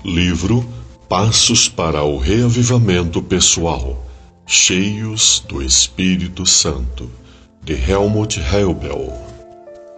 Livro Passos para o Reavivamento Pessoal, Cheios do Espírito Santo, de Helmut Helbel.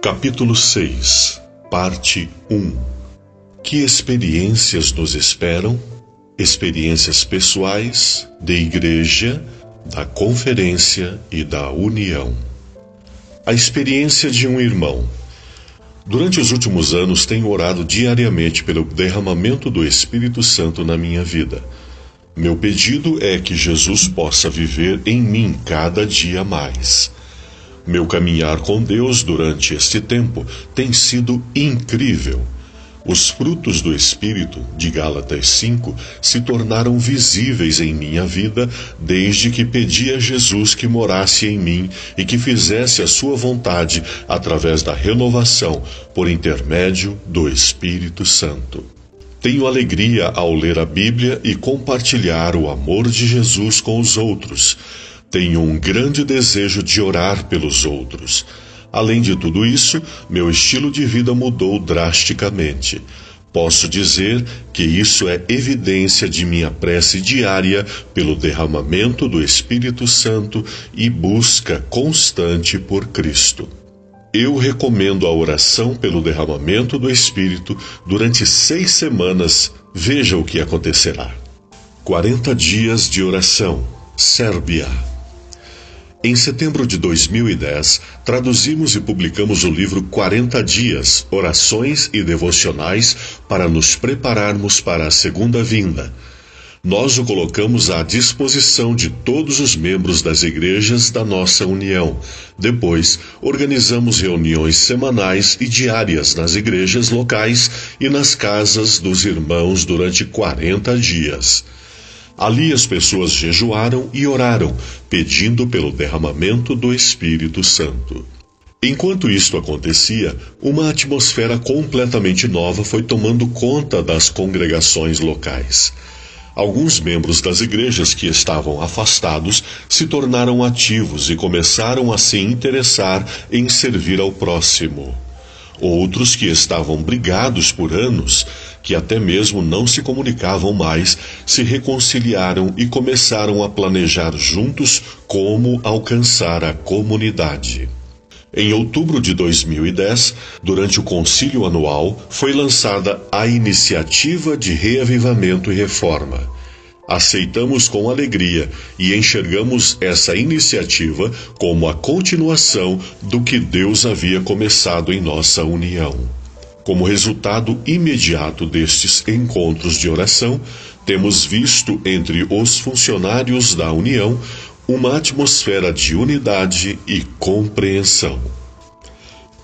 Capítulo 6, Parte 1. Que experiências nos esperam? Experiências pessoais, de igreja, da conferência e da união. A experiência de um irmão. Durante os últimos anos tenho orado diariamente pelo derramamento do Espírito Santo na minha vida. Meu pedido é que Jesus possa viver em mim cada dia mais. Meu caminhar com Deus durante este tempo tem sido incrível. Os frutos do Espírito, de Gálatas 5, se tornaram visíveis em minha vida desde que pedi a Jesus que morasse em mim e que fizesse a sua vontade através da renovação por intermédio do Espírito Santo. Tenho alegria ao ler a Bíblia e compartilhar o amor de Jesus com os outros. Tenho um grande desejo de orar pelos outros. Além de tudo isso, meu estilo de vida mudou drasticamente. Posso dizer que isso é evidência de minha prece diária pelo derramamento do Espírito Santo e busca constante por Cristo. Eu recomendo a oração pelo derramamento do Espírito durante 6 semanas. Veja o que acontecerá. 40 dias de oração, Sérvia. Em setembro de 2010, traduzimos e publicamos o livro 40 Dias, Orações e Devocionais para nos prepararmos para a segunda vinda. Nós o colocamos à disposição de todos os membros das igrejas da nossa união. Depois, organizamos reuniões semanais e diárias nas igrejas locais e nas casas dos irmãos durante 40 dias. Ali as pessoas jejuaram e oraram, pedindo pelo derramamento do Espírito Santo. Enquanto isto acontecia, uma atmosfera completamente nova foi tomando conta das congregações locais. Alguns membros das igrejas que estavam afastados se tornaram ativos e começaram a se interessar em servir ao próximo. Outros que estavam brigados por anos, que até mesmo não se comunicavam mais, se reconciliaram e começaram a planejar juntos como alcançar a comunidade. Em outubro de 2010, durante o concílio anual, foi lançada a Iniciativa de Reavivamento e Reforma. Aceitamos com alegria e enxergamos essa iniciativa como a continuação do que Deus havia começado em nossa união. Como resultado imediato destes encontros de oração, temos visto entre os funcionários da união uma atmosfera de unidade e compreensão.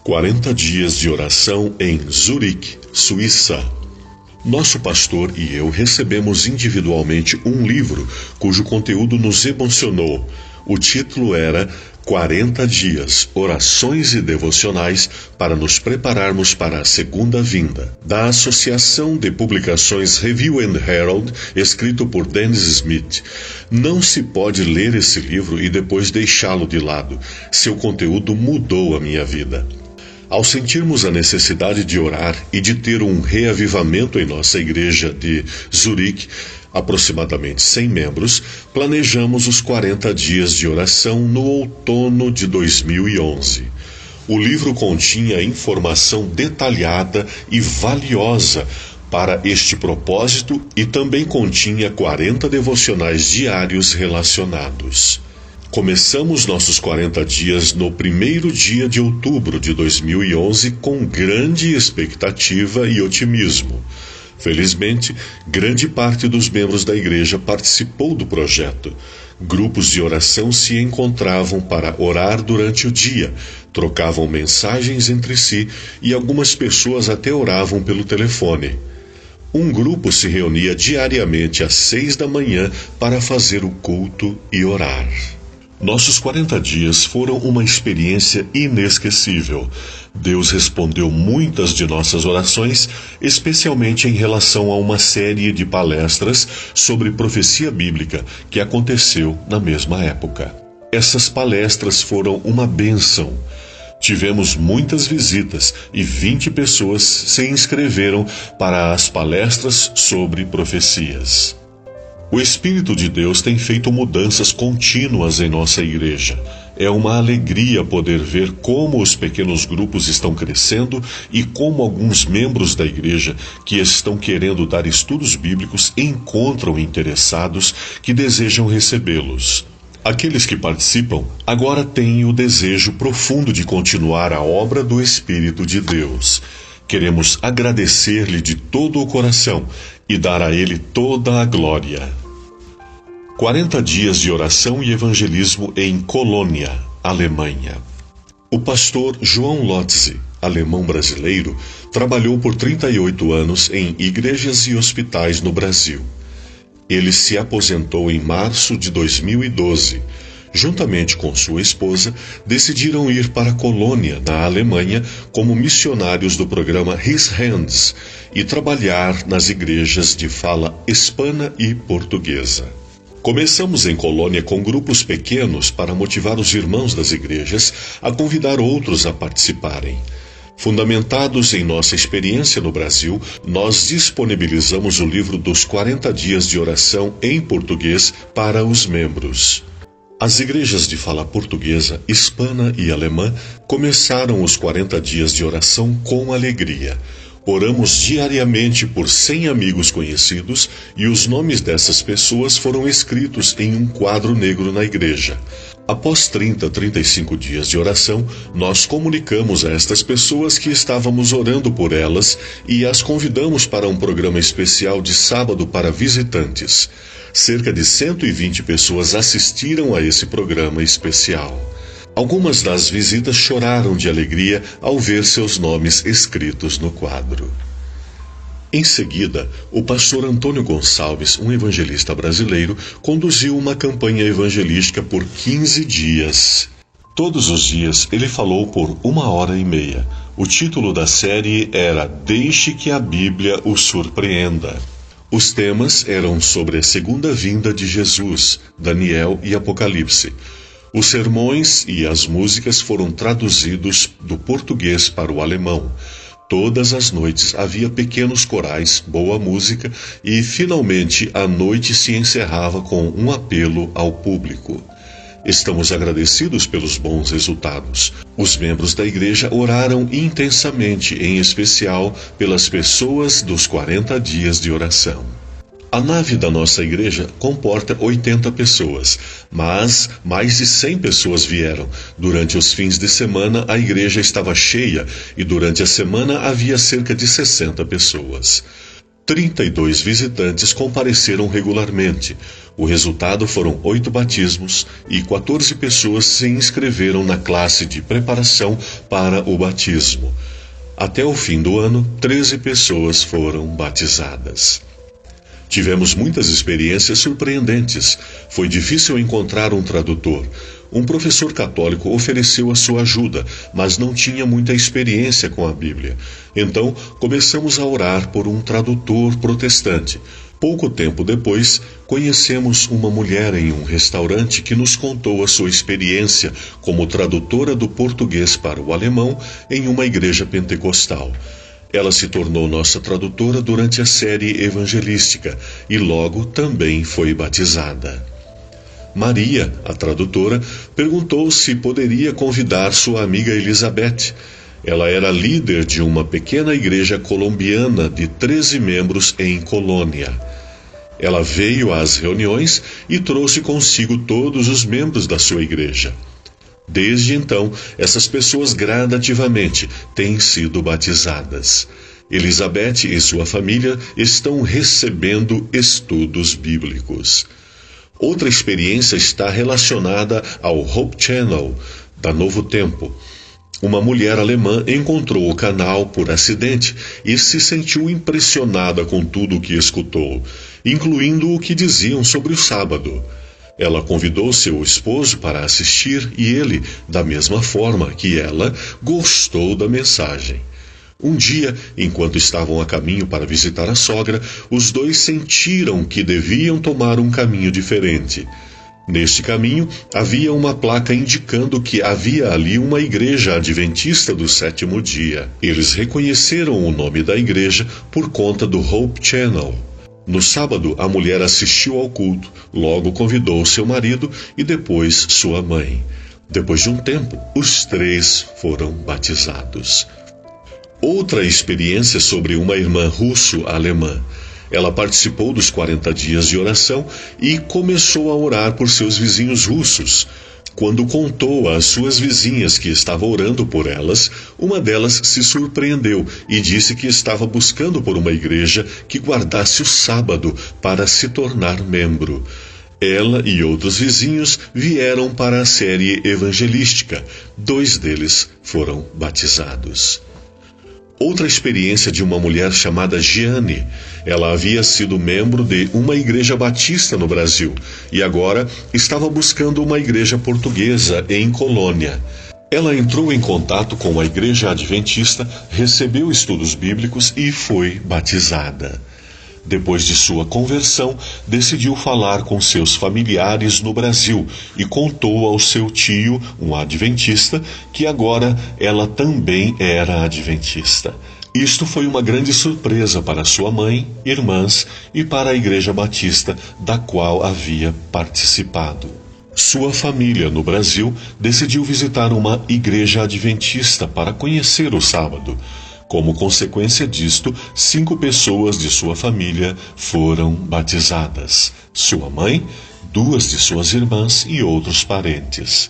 40 dias de oração em Zurique, Suíça. Nosso pastor e eu recebemos individualmente um livro cujo conteúdo nos emocionou. O título era 40 Dias, Orações e Devocionais para nos prepararmos para a segunda vinda, da Associação de Publicações Review and Herald, escrito por Dennis Smith. Não se pode ler esse livro e depois deixá-lo de lado. Seu conteúdo mudou a minha vida. Ao sentirmos a necessidade de orar e de ter um reavivamento em nossa igreja de Zurique, aproximadamente 100 membros, planejamos os 40 dias de oração no outono de 2011. O livro continha informação detalhada e valiosa para este propósito e também continha 40 devocionais diários relacionados. Começamos nossos 40 dias no primeiro dia de outubro de 2011 com grande expectativa e otimismo. Felizmente, grande parte dos membros da igreja participou do projeto. Grupos de oração se encontravam para orar durante o dia, trocavam mensagens entre si e algumas pessoas até oravam pelo telefone. Um grupo se reunia diariamente às 6 da manhã para fazer o culto e orar. Nossos 40 dias foram uma experiência inesquecível. Deus respondeu muitas de nossas orações, especialmente em relação a uma série de palestras sobre profecia bíblica que aconteceu na mesma época. Essas palestras foram uma bênção. Tivemos muitas visitas e 20 pessoas se inscreveram para as palestras sobre profecias. O Espírito de Deus tem feito mudanças contínuas em nossa igreja. É uma alegria poder ver como os pequenos grupos estão crescendo e como alguns membros da igreja que estão querendo dar estudos bíblicos encontram interessados que desejam recebê-los. Aqueles que participam agora têm o desejo profundo de continuar a obra do Espírito de Deus. Queremos agradecer-lhe de todo o coração e dar a ele toda a glória. 40 dias de oração e evangelismo em Colônia, Alemanha. O pastor João Lotze, alemão brasileiro, trabalhou por 38 anos em igrejas e hospitais no Brasil. Ele se aposentou em março de 2012. Juntamente com sua esposa, decidiram ir para Colônia, na Alemanha, como missionários do programa His Hands e trabalhar nas igrejas de fala hispana e portuguesa. Começamos em Colônia com grupos pequenos para motivar os irmãos das igrejas a convidar outros a participarem. Fundamentados em nossa experiência no Brasil, nós disponibilizamos o livro dos 40 dias de oração em português para os membros. As igrejas de fala portuguesa, hispana e alemã começaram os 40 dias de oração com alegria. Oramos diariamente por 100 amigos conhecidos e os nomes dessas pessoas foram escritos em um quadro negro na igreja. Após 35 dias de oração, nós comunicamos a estas pessoas que estávamos orando por elas e as convidamos para um programa especial de sábado para visitantes. Cerca de 120 pessoas assistiram a esse programa especial. Algumas das visitas choraram de alegria ao ver seus nomes escritos no quadro. Em seguida, o pastor Antônio Gonçalves, um evangelista brasileiro, conduziu uma campanha evangelística por 15 dias. Todos os dias ele falou por 1h30. O título da série era Deixe que a Bíblia o surpreenda. Os temas eram sobre a segunda vinda de Jesus, Daniel e Apocalipse. Os sermões e as músicas foram traduzidos do português para o alemão. Todas as noites havia pequenos corais, boa música e, finalmente, a noite se encerrava com um apelo ao público. Estamos agradecidos pelos bons resultados. Os membros da igreja oraram intensamente, em especial pelas pessoas dos 40 dias de oração. A nave da nossa igreja comporta 80 pessoas, mas mais de 100 pessoas vieram. Durante os fins de semana, a igreja estava cheia e durante a semana havia cerca de 60 pessoas. 32 visitantes compareceram regularmente. O resultado foram 8 batismos e 14 pessoas se inscreveram na classe de preparação para o batismo. Até o fim do ano, 13 pessoas foram batizadas. Tivemos muitas experiências surpreendentes. Foi difícil encontrar um tradutor. Um professor católico ofereceu a sua ajuda, mas não tinha muita experiência com a Bíblia. Então, começamos a orar por um tradutor protestante. Pouco tempo depois, conhecemos uma mulher em um restaurante que nos contou a sua experiência como tradutora do português para o alemão em uma igreja pentecostal. Ela se tornou nossa tradutora durante a série evangelística e logo também foi batizada. Maria, a tradutora, perguntou se poderia convidar sua amiga Elizabeth. Ela era líder de uma pequena igreja colombiana de 13 membros em Colônia. Ela veio às reuniões e trouxe consigo todos os membros da sua igreja. Desde então, essas pessoas gradativamente têm sido batizadas. Elizabeth e sua família estão recebendo estudos bíblicos. Outra experiência está relacionada ao Hope Channel, da Novo Tempo. Uma mulher alemã encontrou o canal por acidente e se sentiu impressionada com tudo o que escutou, incluindo o que diziam sobre o sábado. Ela convidou seu esposo para assistir e ele, da mesma forma que ela, gostou da mensagem. Um dia, enquanto estavam a caminho para visitar a sogra, os dois sentiram que deviam tomar um caminho diferente. Neste caminho, havia uma placa indicando que havia ali uma igreja adventista do sétimo dia. Eles reconheceram o nome da igreja por conta do Hope Channel. No sábado, a mulher assistiu ao culto, logo convidou seu marido e depois sua mãe. Depois de um tempo, os 3 foram batizados. Outra experiência sobre uma irmã russo-alemã. Ela participou dos 40 dias de oração e começou a orar por seus vizinhos russos. Quando contou às suas vizinhas que estava orando por elas, uma delas se surpreendeu e disse que estava buscando por uma igreja que guardasse o sábado para se tornar membro. Ela e outros vizinhos vieram para a série evangelística. 2 deles foram batizados. Outra experiência de uma mulher chamada Giane. Ela havia sido membro de uma igreja batista no Brasil e agora estava buscando uma igreja portuguesa em Colônia. Ela entrou em contato com a igreja adventista, recebeu estudos bíblicos e foi batizada. Depois de sua conversão, decidiu falar com seus familiares no Brasil e contou ao seu tio, um adventista, que agora ela também era adventista. Isto foi uma grande surpresa para sua mãe, irmãs e para a Igreja Batista, da qual havia participado. Sua família no Brasil decidiu visitar uma igreja adventista para conhecer o sábado. Como consequência disto, 5 pessoas de sua família foram batizadas. Sua mãe, 2 de suas irmãs e outros parentes.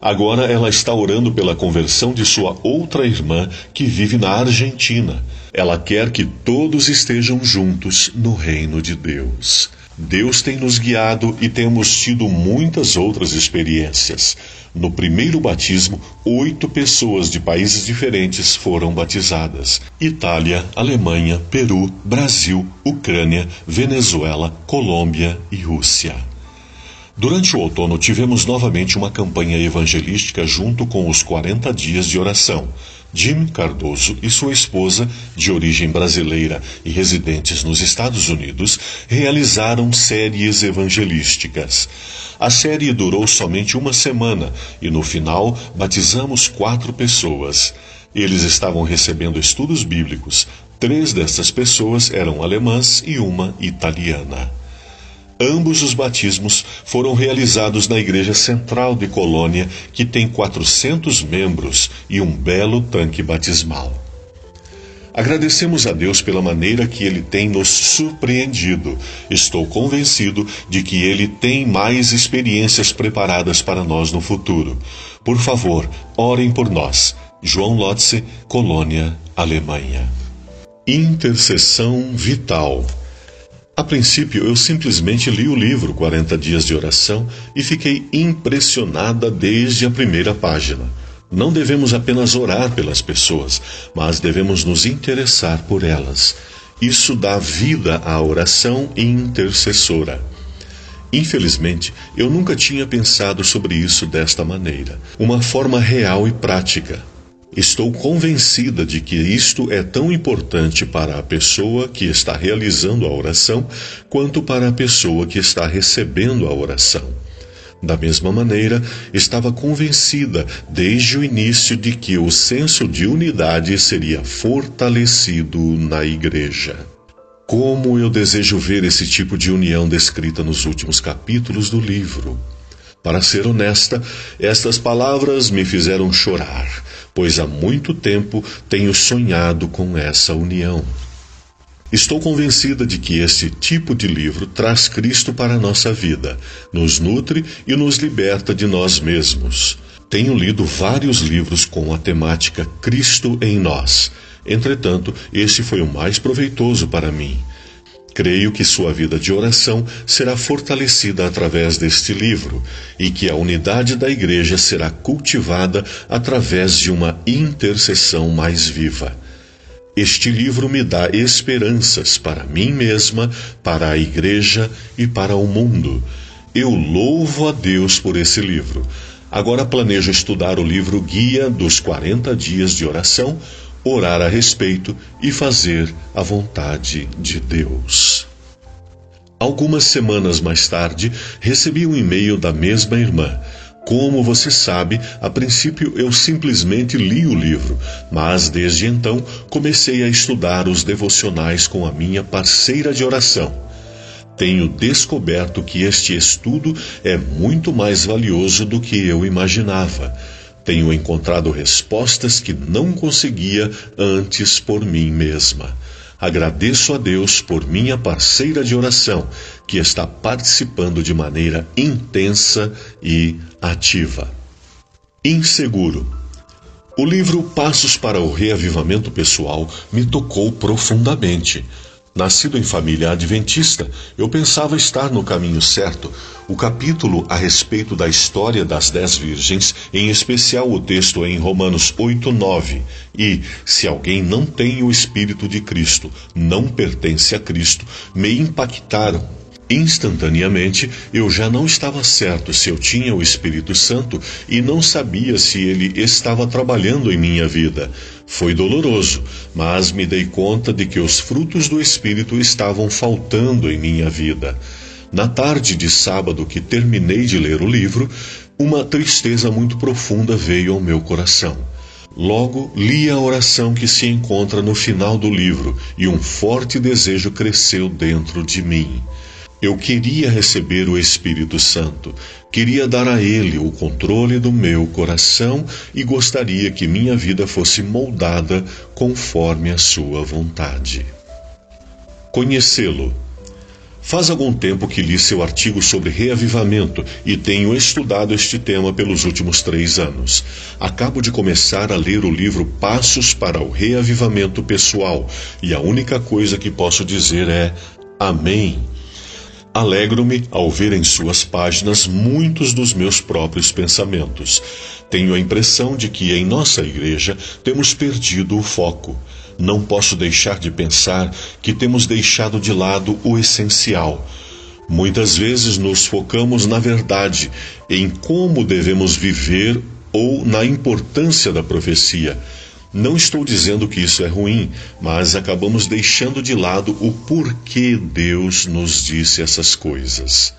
Agora ela está orando pela conversão de sua outra irmã que vive na Argentina. Ela quer que todos estejam juntos no reino de Deus. Deus tem nos guiado e temos tido muitas outras experiências. No primeiro batismo, 8 pessoas de países diferentes foram batizadas: Itália, Alemanha, Peru, Brasil, Ucrânia, Venezuela, Colômbia e Rússia. Durante o outono, tivemos novamente uma campanha evangelística junto com os 40 dias de oração. Jim Cardoso e sua esposa, de origem brasileira e residentes nos Estados Unidos, realizaram séries evangelísticas. A série durou somente uma semana e, no final, batizamos 4 pessoas. Eles estavam recebendo estudos bíblicos. 3 dessas pessoas eram alemãs e uma italiana. Ambos os batismos foram realizados na Igreja Central de Colônia, que tem 400 membros e um belo tanque batismal. Agradecemos a Deus pela maneira que Ele tem nos surpreendido. Estou convencido de que Ele tem mais experiências preparadas para nós no futuro. Por favor, orem por nós. João Lotze, Colônia, Alemanha. Intercessão vital. A princípio, eu simplesmente li o livro 40 Dias de Oração e fiquei impressionada desde a primeira página. Não devemos apenas orar pelas pessoas, mas devemos nos interessar por elas. Isso dá vida à oração intercessora. Infelizmente, eu nunca tinha pensado sobre isso desta maneira, uma forma real e prática. Estou convencida de que isto é tão importante para a pessoa que está realizando a oração, quanto para a pessoa que está recebendo a oração. Da mesma maneira, estava convencida desde o início de que o senso de unidade seria fortalecido na igreja. Como eu desejo ver esse tipo de união descrita nos últimos capítulos do livro. Para ser honesta, estas palavras me fizeram chorar, pois há muito tempo tenho sonhado com essa união. Estou convencida de que este tipo de livro traz Cristo para a nossa vida, nos nutre e nos liberta de nós mesmos. Tenho lido vários livros com a temática Cristo em nós. Entretanto, este foi o mais proveitoso para mim. Creio que sua vida de oração será fortalecida através deste livro e que a unidade da igreja será cultivada através de uma intercessão mais viva. Este livro me dá esperanças para mim mesma, para a igreja e para o mundo. Eu louvo a Deus por esse livro. Agora planejo estudar o livro Guia dos 40 Dias de Oração, orar a respeito e fazer a vontade de Deus. Algumas semanas mais tarde, recebi um e-mail da mesma irmã. Como você sabe, a princípio eu simplesmente li o livro, mas desde então comecei a estudar os devocionais com a minha parceira de oração. Tenho descoberto que este estudo é muito mais valioso do que eu imaginava. Tenho encontrado respostas que não conseguia antes por mim mesma. Agradeço a Deus por minha parceira de oração, que está participando de maneira intensa e ativa. Inseguro. O livro Passos para o Reavivamento Pessoal me tocou profundamente. Nascido em família adventista, eu pensava estar no caminho certo. O capítulo a respeito da história das 10 virgens, em especial o texto em Romanos 8:9, e se alguém não tem o Espírito de Cristo, não pertence a Cristo, me impactaram. Instantaneamente, eu já não estava certo se eu tinha o Espírito Santo e não sabia se ele estava trabalhando em minha vida. Foi doloroso, mas me dei conta de que os frutos do Espírito estavam faltando em minha vida. Na tarde de sábado que terminei de ler o livro, uma tristeza muito profunda veio ao meu coração. Logo, li a oração que se encontra no final do livro e um forte desejo cresceu dentro de mim. Eu queria receber o Espírito Santo, queria dar a Ele o controle do meu coração e gostaria que minha vida fosse moldada conforme a sua vontade. Conhecê-lo. Faz algum tempo que li seu artigo sobre reavivamento e tenho estudado este tema pelos últimos 3 anos. Acabo de começar a ler o livro Passos para o Reavivamento Pessoal e a única coisa que posso dizer é amém. Alegro-me ao ver em suas páginas muitos dos meus próprios pensamentos. Tenho a impressão de que em nossa igreja temos perdido o foco. Não posso deixar de pensar que temos deixado de lado o essencial. Muitas vezes nos focamos na verdade, em como devemos viver ou na importância da profecia. Não estou dizendo que isso é ruim, mas acabamos deixando de lado o porquê Deus nos disse essas coisas.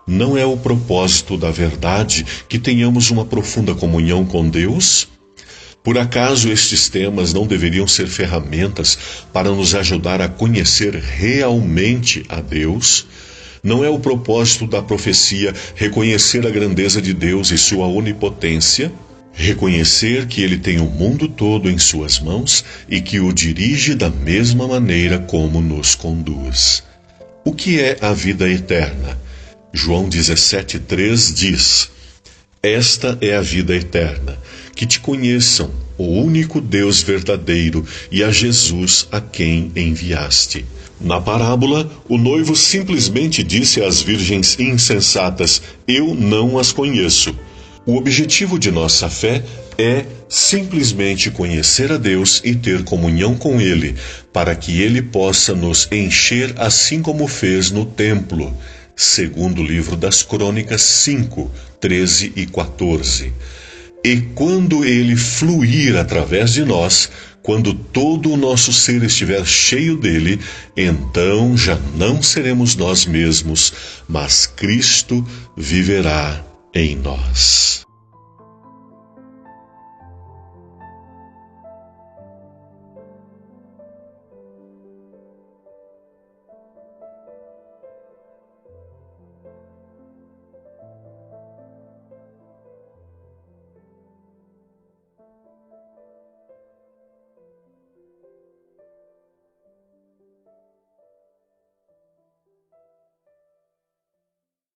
Não é o propósito da verdade que tenhamos uma profunda comunhão com Deus? Por acaso estes temas não deveriam ser ferramentas para nos ajudar a conhecer realmente a Deus? Não é o propósito da profecia reconhecer a grandeza de Deus e sua onipotência? Reconhecer que Ele tem o mundo todo em suas mãos e que o dirige da mesma maneira como nos conduz. O que é a vida eterna? João 17:3 diz: Esta é a vida eterna, que te conheçam, o único Deus verdadeiro, e a Jesus a quem enviaste. Na parábola, o noivo simplesmente disse às virgens insensatas: Eu não as conheço. O objetivo de nossa fé é simplesmente conhecer a Deus e ter comunhão com Ele, para que Ele possa nos encher assim como fez no templo, segundo o livro das Crônicas 5:13 e 14. E quando Ele fluir através de nós, quando todo o nosso ser estiver cheio dele, então já não seremos nós mesmos, mas Cristo viverá em nós.